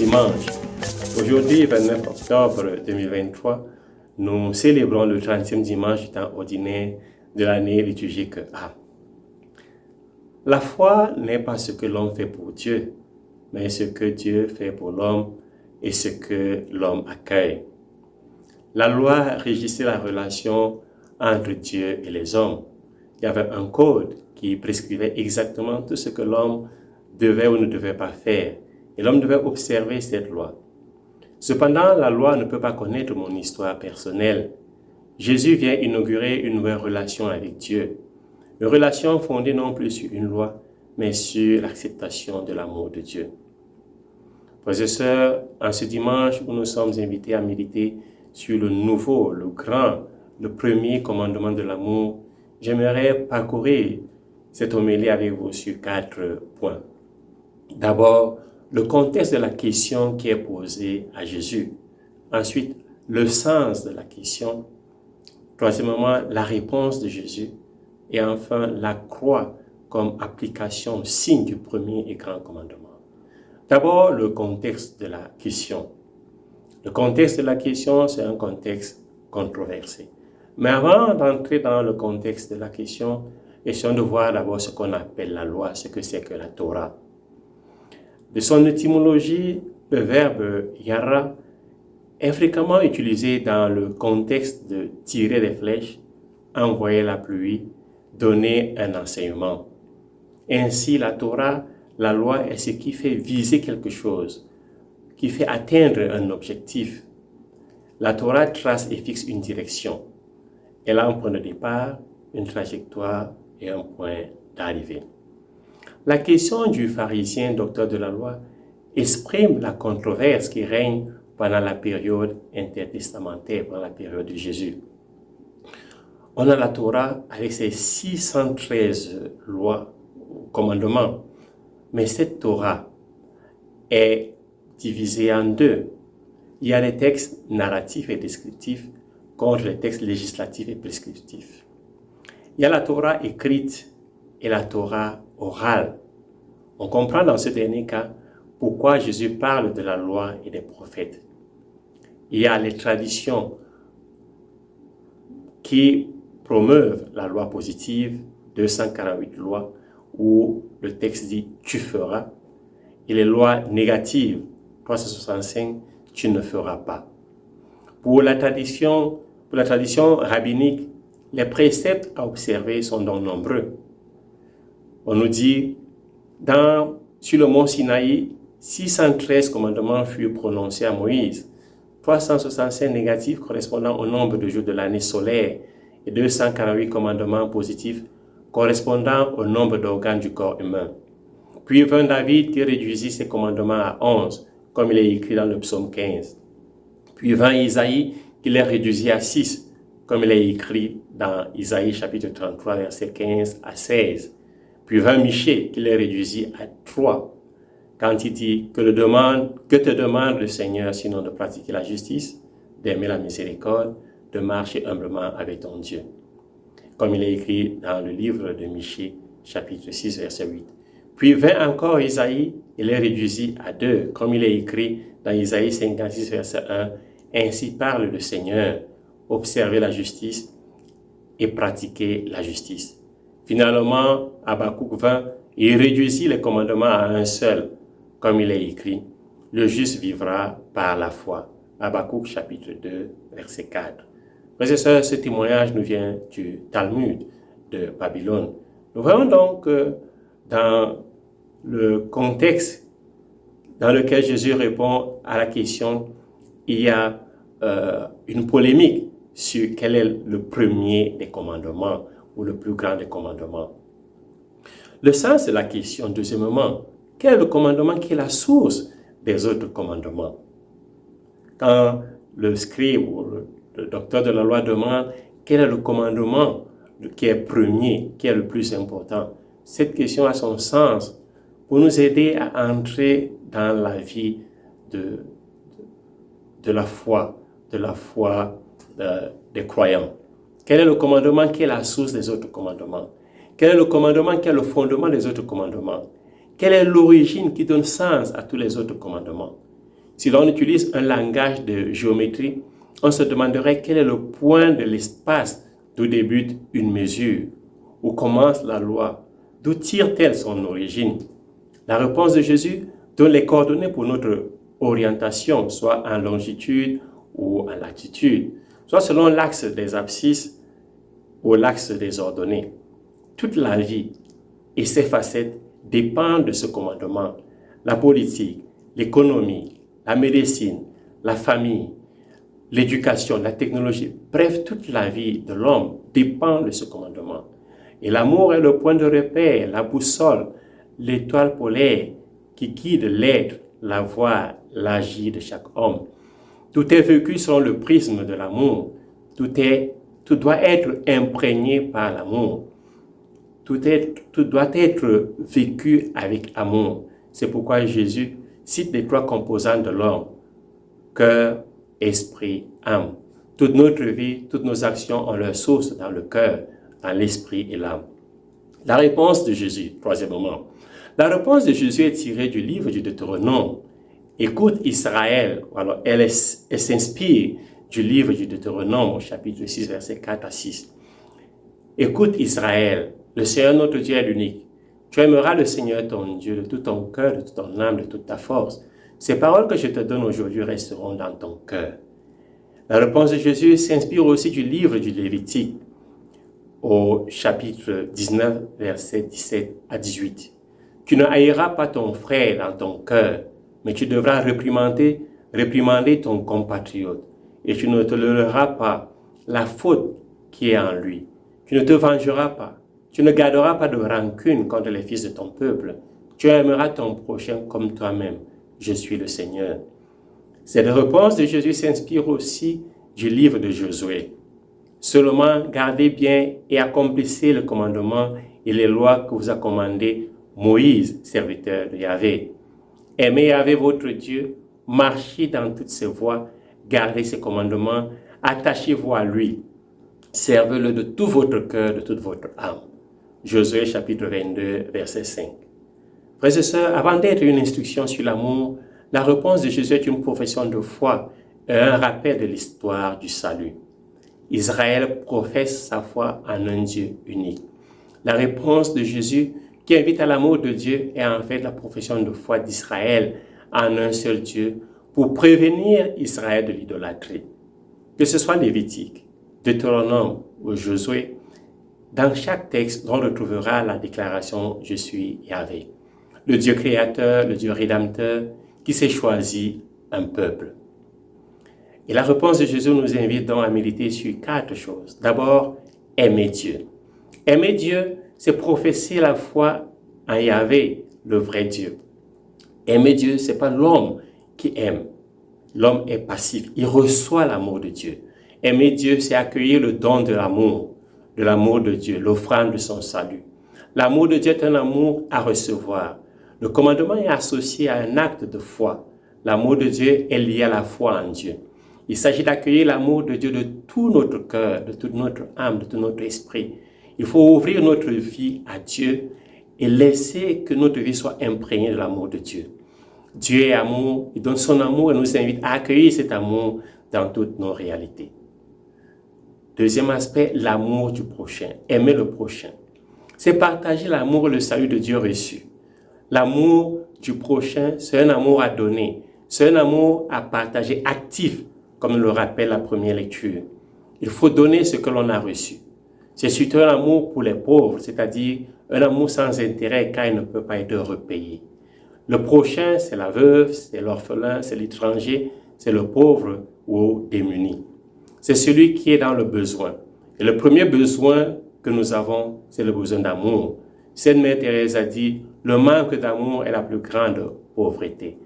dimanche. Aujourd'hui, 29 octobre 2023, nous célébrons le 30e dimanche du temps ordinaire de l'année liturgique A. La foi n'est pas ce que l'homme fait pour Dieu, mais ce que Dieu fait pour l'homme et ce que l'homme accueille. La loi régissait la relation entre Dieu et les hommes. Il y avait un code qui prescrivait exactement tout ce que l'homme devait ou ne devait pas faire. Et l'homme devait observer cette loi. Cependant, la loi ne peut pas connaître mon histoire personnelle. Jésus vient inaugurer une nouvelle relation avec Dieu. Une relation fondée non plus sur une loi, mais sur l'acceptation de l'amour de Dieu. Frères et sœurs, en ce dimanche où nous sommes invités à méditer sur le nouveau, le grand, le premier commandement de l'amour, j'aimerais parcourir cette homélie avec vous sur 4 points. D'abord, le contexte de la question qui est posée à Jésus. Ensuite, le sens de la question. Troisièmement, la réponse de Jésus. Et enfin, la croix comme application, signe du premier et grand commandement. D'abord, le contexte de la question. Le contexte de la question, c'est un contexte controversé. Mais avant d'entrer dans le contexte de la question, essayons de voir d'abord ce qu'on appelle la loi, ce que c'est que la Torah. De son étymologie, le verbe yara est fréquemment utilisé dans le contexte de tirer des flèches, envoyer la pluie, donner un enseignement. Ainsi, la Torah, la loi, est ce qui fait viser quelque chose, qui fait atteindre un objectif. La Torah trace et fixe une direction. Elle a un point de départ, une trajectoire et un point d'arrivée. La question du pharisien docteur de la loi exprime la controverse qui règne pendant la période intertestamentaire, pendant la période de Jésus. On a la Torah avec ses 613 lois, commandements, mais cette Torah est divisée en deux. Il y a les textes narratifs et descriptifs contre les textes législatifs et prescriptifs. Il y a la Torah écrite et la Torah orale. On comprend dans ce dernier cas pourquoi Jésus parle de la loi et des prophètes. Il y a les traditions qui promeuvent la loi positive, 248 lois, où le texte dit « tu feras », et les lois négatives, 365, « tu ne feras pas ». Pour la tradition rabbinique, les préceptes à observer sont donc nombreux. On nous dit, sur le mont Sinaï, 613 commandements furent prononcés à Moïse, 365 négatifs correspondant au nombre de jours de l'année solaire et 248 commandements positifs correspondant au nombre d'organes du corps humain. Puis vint David qui réduisit ses commandements à 11, comme il est écrit dans le psaume 15. Puis vint Isaïe qui les réduisit à 6, comme il est écrit dans Isaïe chapitre 33, versets 15 à 16. Puis vint Michée qui les réduisit à 3, quand il dit que te demande le Seigneur sinon de pratiquer la justice, d'aimer la miséricorde, de marcher humblement avec ton Dieu. Comme il est écrit dans le livre de Michée, chapitre 6, verset 8. Puis vint encore Isaïe, et les réduisit à 2, comme il est écrit dans Isaïe 56, verset 1. Ainsi parle le Seigneur, observer la justice et pratiquer la justice. Finalement, Habakkuk vint et réduisit les commandements à un seul, comme il est écrit, le juste vivra par la foi. Habakkuk chapitre 2, verset 4. Frères et sœurs, ce témoignage nous vient du Talmud de Babylone. Nous voyons donc que dans le contexte dans lequel Jésus répond à la question, il y a une polémique sur quel est le premier des commandements ou le plus grand des commandements. Le sens de la question, deuxièmement, quel est le commandement qui est la source des autres commandements? Quand le scribe ou le docteur de la loi demande quel est le commandement qui est premier, qui est le plus important, cette question a son sens pour nous aider à entrer dans la vie de la foi des croyants. Quel est le commandement qui est la source des autres commandements? Quel est le commandement qui est le fondement des autres commandements? Quelle est l'origine qui donne sens à tous les autres commandements? Si l'on utilise un langage de géométrie, on se demanderait quel est le point de l'espace d'où débute une mesure, où commence la loi, d'où tire-t-elle son origine. La réponse de Jésus donne les coordonnées pour notre orientation, soit en longitude ou en latitude, soit selon l'axe des abscisses ou l'axe des ordonnées. Toute la vie et ses facettes dépendent de ce commandement. La politique, l'économie, la médecine, la famille, l'éducation, la technologie, bref, toute la vie de l'homme dépend de ce commandement. Et l'amour est le point de repère, la boussole, l'étoile polaire qui guide l'être, la voie, l'agir de chaque homme. Tout est vécu selon le prisme de l'amour. Tout doit être imprégné par l'amour. Tout doit être vécu avec amour. C'est pourquoi Jésus cite les trois composantes de l'homme: cœur, esprit, âme. Toute notre vie, toutes nos actions ont leur source dans le cœur, dans l'esprit et l'âme. La réponse de Jésus, troisièmement. La réponse de Jésus est tirée du livre du Deutéronome. Écoute Israël, alors elle s'inspire du livre du Deutéronome, au chapitre 6, versets 4 à 6. Écoute Israël, le Seigneur notre Dieu est l'unique. Tu aimeras le Seigneur ton Dieu de tout ton cœur, de toute ton âme, de toute ta force. Ces paroles que je te donne aujourd'hui resteront dans ton cœur. La réponse de Jésus s'inspire aussi du livre du Lévitique, au chapitre 19, versets 17 à 18. Tu ne haïras pas ton frère dans ton cœur, mais tu devras réprimander ton compatriote, et tu ne toléreras pas la faute qui est en lui. Tu ne te vengeras pas, tu ne garderas pas de rancune contre les fils de ton peuple. Tu aimeras ton prochain comme toi-même. Je suis le Seigneur. Cette réponse de Jésus s'inspire aussi du livre de Josué. Seulement, gardez bien et accomplissez le commandement et les lois que vous a commandées Moïse, serviteur de Yahvé. Aimez Yahvé votre Dieu, marchez dans toutes ses voies, gardez ses commandements, attachez-vous à lui, servez-le de tout votre cœur, de toute votre âme. Josué chapitre 22, verset 5. Frères et sœurs, avant d'être une instruction sur l'amour, la réponse de Jésus est une profession de foi et un rappel de l'histoire du salut. Israël professe sa foi en un Dieu unique. La réponse de Jésus qui invite à l'amour de Dieu est en fait la profession de foi d'Israël en un seul Dieu pour prévenir Israël de l'idolâtrie. Que ce soit Lévitique, Deutéronome ou Josué, dans chaque texte, on retrouvera la déclaration « Je suis Yahvé », le Dieu créateur, le Dieu rédempteur qui s'est choisi un peuple. Et la réponse de Jésus nous invite donc à méditer sur 4 choses. D'abord, aimer Dieu. Aimer Dieu, c'est professer la foi en Yahvé, le vrai Dieu. Aimer Dieu, ce n'est pas l'homme qui aime. L'homme est passif, il reçoit l'amour de Dieu. Aimer Dieu, c'est accueillir le don de l'amour de Dieu, l'offrande de son salut. L'amour de Dieu est un amour à recevoir. Le commandement est associé à un acte de foi. L'amour de Dieu est lié à la foi en Dieu. Il s'agit d'accueillir l'amour de Dieu de tout notre cœur, de toute notre âme, de tout notre esprit. Il faut ouvrir notre vie à Dieu et laisser que notre vie soit imprégnée de l'amour de Dieu. Dieu est amour, il donne son amour et nous invite à accueillir cet amour dans toutes nos réalités. Deuxième aspect, l'amour du prochain, aimer le prochain. C'est partager l'amour et le salut de Dieu reçu. L'amour du prochain, c'est un amour à donner, c'est un amour à partager actif, comme le rappelle la première lecture. Il faut donner ce que l'on a reçu. C'est surtout un amour pour les pauvres, c'est-à-dire un amour sans intérêt car il ne peut pas être repayé. Le prochain, c'est la veuve, c'est l'orphelin, c'est l'étranger, c'est le pauvre ou démuni. C'est celui qui est dans le besoin. Et le premier besoin que nous avons, c'est le besoin d'amour. Sainte Mère Thérèse a dit, le manque d'amour est la plus grande pauvreté.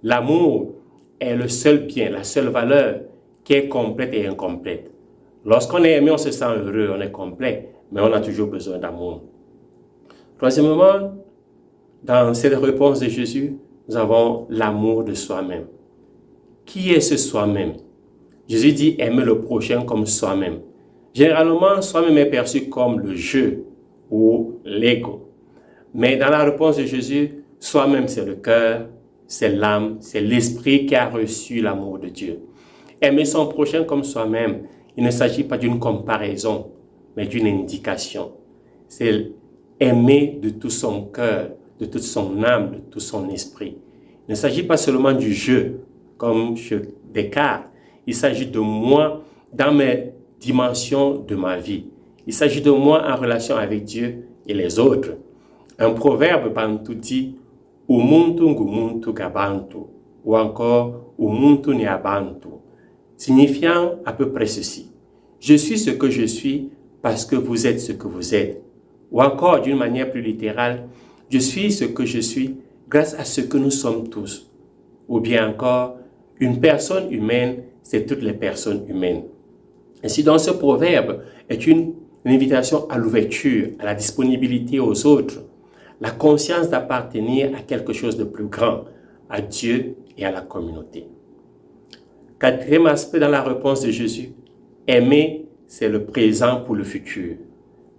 L'amour est le seul bien, la seule valeur qui est complète et incomplète. Lorsqu'on est aimé, on se sent heureux, on est complet, mais on a toujours besoin d'amour. Troisièmement, dans cette réponse de Jésus, nous avons l'amour de soi-même. Qui est ce soi-même? Jésus dit aimer le prochain comme soi-même. Généralement, soi-même est perçu comme le jeu ou l'ego. Mais dans la réponse de Jésus, soi-même c'est le cœur, c'est l'âme, c'est l'esprit qui a reçu l'amour de Dieu. Aimer son prochain comme soi-même, il ne s'agit pas d'une comparaison, mais d'une indication. C'est aimer de tout son cœur, de toute son âme, de tout son esprit. Il ne s'agit pas seulement du jeu, comme chez Descartes. Il s'agit de moi dans mes dimensions de ma vie. Il s'agit de moi en relation avec Dieu et les autres. Un proverbe bantu dit « Umuntu ngumuntu gabantu » ou encore « Umuntu ni abantu » signifiant à peu près ceci. Je suis ce que je suis parce que vous êtes ce que vous êtes. Ou encore, d'une manière plus littérale, je suis ce que je suis grâce à ce que nous sommes tous. Ou bien encore, une personne humaine, c'est toutes les personnes humaines. Ainsi, dans ce proverbe est une invitation à l'ouverture, à la disponibilité aux autres, la conscience d'appartenir à quelque chose de plus grand, à Dieu et à la communauté. Quatrième aspect dans la réponse de Jésus, aimer, c'est le présent pour le futur.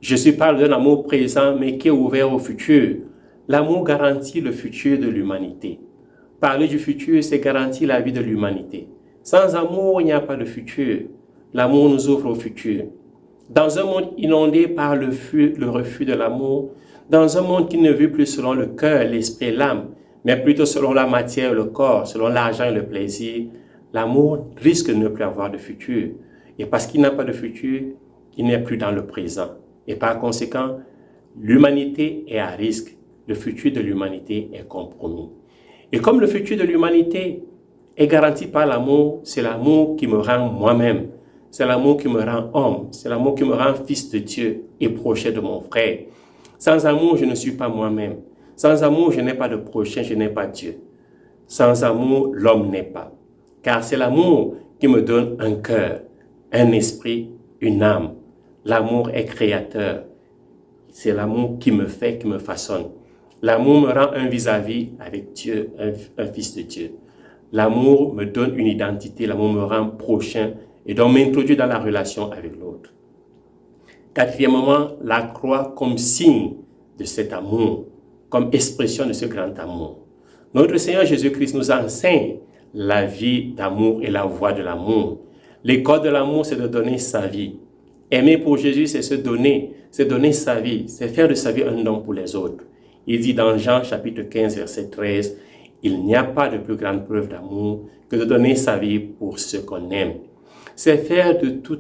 Jésus parle d'un amour présent, mais qui est ouvert au futur. L'amour garantit le futur de l'humanité. Parler du futur, c'est garantir la vie de l'humanité. Sans amour, il n'y a pas de futur. L'amour nous ouvre au futur. Dans un monde inondé par le refus de l'amour, dans un monde qui ne vit plus selon le cœur, l'esprit et l'âme, mais plutôt selon la matière et le corps, selon l'argent et le plaisir, l'amour risque de ne plus avoir de futur. Et parce qu'il n'a pas de futur, il n'est plus dans le présent. Et par conséquent, l'humanité est à risque. Le futur de l'humanité est compromis. Et comme le futur de l'humanité est garanti par l'amour, c'est l'amour qui me rend moi-même. C'est l'amour qui me rend homme. C'est l'amour qui me rend fils de Dieu et prochain de mon frère. Sans amour, je ne suis pas moi-même. Sans amour, je n'ai pas de prochain, je n'ai pas Dieu. Sans amour, l'homme n'est pas. Car c'est l'amour qui me donne un cœur, un esprit, une âme. L'amour est créateur. C'est l'amour qui me fait, qui me façonne. L'amour me rend un vis-à-vis avec Dieu, un fils de Dieu. L'amour me donne une identité, l'amour me rend prochain et donc m'introduit dans la relation avec l'autre. Quatrièmement, la croix comme signe de cet amour, comme expression de ce grand amour. Notre Seigneur Jésus-Christ nous enseigne la vie d'amour et la voie de l'amour. L'école de l'amour, c'est de donner sa vie. Aimer pour Jésus, c'est se donner, c'est donner sa vie, c'est faire de sa vie un don pour les autres. Il dit dans Jean chapitre 15, verset 13, « Il n'y a pas de plus grande preuve d'amour que de donner sa vie pour ceux qu'on aime. » C'est faire de tout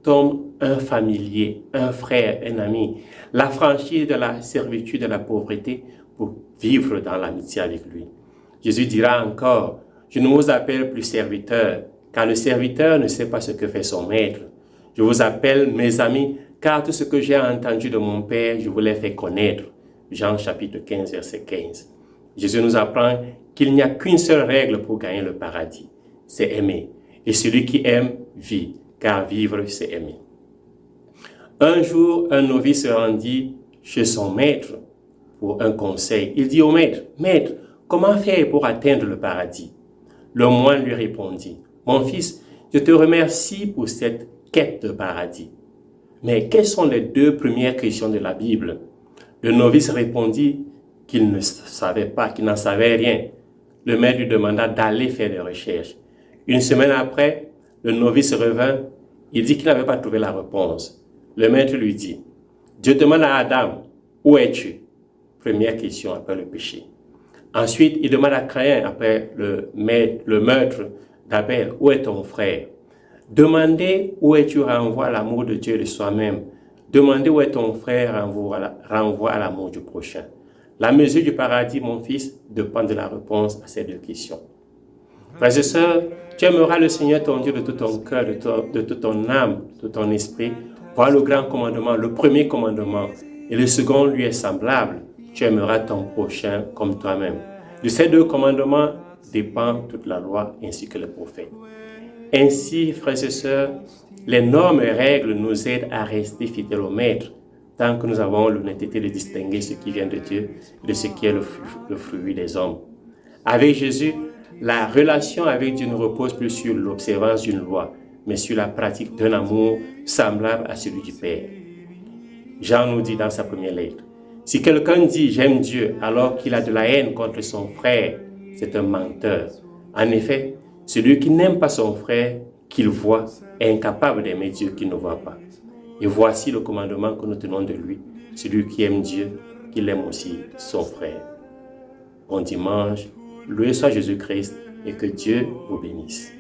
homme un familier, un frère, un ami, l'affranchir de la servitude, de la pauvreté pour vivre dans l'amitié avec lui. Jésus dira encore, « Je ne vous appelle plus serviteur, car le serviteur ne sait pas ce que fait son maître. Je vous appelle mes amis, car tout ce que j'ai entendu de mon Père, je vous l'ai fait connaître. » Jean chapitre 15, verset 15. Jésus nous apprend qu'il n'y a qu'une seule règle pour gagner le paradis, c'est aimer. Et celui qui aime vit, car vivre, c'est aimer. Un jour, un novice se rendit chez son maître pour un conseil. Il dit au maître, « Maître, comment faire pour atteindre le paradis ?» Le moine lui répondit, « Mon fils, je te remercie pour cette quête de paradis. Mais quelles sont les deux premières questions de la Bible ?» Le novice répondit qu'il ne savait pas, qu'il n'en savait rien. Le maître lui demanda d'aller faire des recherches. Une semaine après, le novice revint. Il dit qu'il n'avait pas trouvé la réponse. Le maître lui dit, Dieu demande à Adam, où es-tu? Première question après le péché. Ensuite, il demande à Caïn, après le meurtre d'Abel, où est ton frère? Demander où es-tu renvoie à l'amour de Dieu et de soi-même. Demander où est ton frère renvoie à l'amour du prochain. La mesure du paradis, mon fils, dépend de la réponse à ces deux questions. Frères et sœurs, tu aimeras le Seigneur ton Dieu de tout ton cœur, de toute ton âme, de tout ton esprit. Voilà le grand commandement, le premier commandement. Et le second lui est semblable. Tu aimeras ton prochain comme toi-même. De ces deux commandements dépend toute la loi ainsi que les prophètes. Ainsi, frères et sœurs, les normes et règles nous aident à rester fidèles au Maître, tant que nous avons l'honnêteté de distinguer ce qui vient de Dieu de ce qui est le fruit des hommes. Avec Jésus, la relation avec Dieu ne repose plus sur l'observance d'une loi, mais sur la pratique d'un amour semblable à celui du Père. Jean nous dit dans sa première lettre, « Si quelqu'un dit « j'aime Dieu » alors qu'il a de la haine contre son frère, c'est un menteur. En effet, celui qui n'aime pas son frère qu'il voit est incapable d'aimer Dieu qu'il ne voit pas. Et voici le commandement que nous tenons de lui. Celui qui aime Dieu, qu'il aime aussi son frère. Bon dimanche, loué soit Jésus-Christ et que Dieu vous bénisse.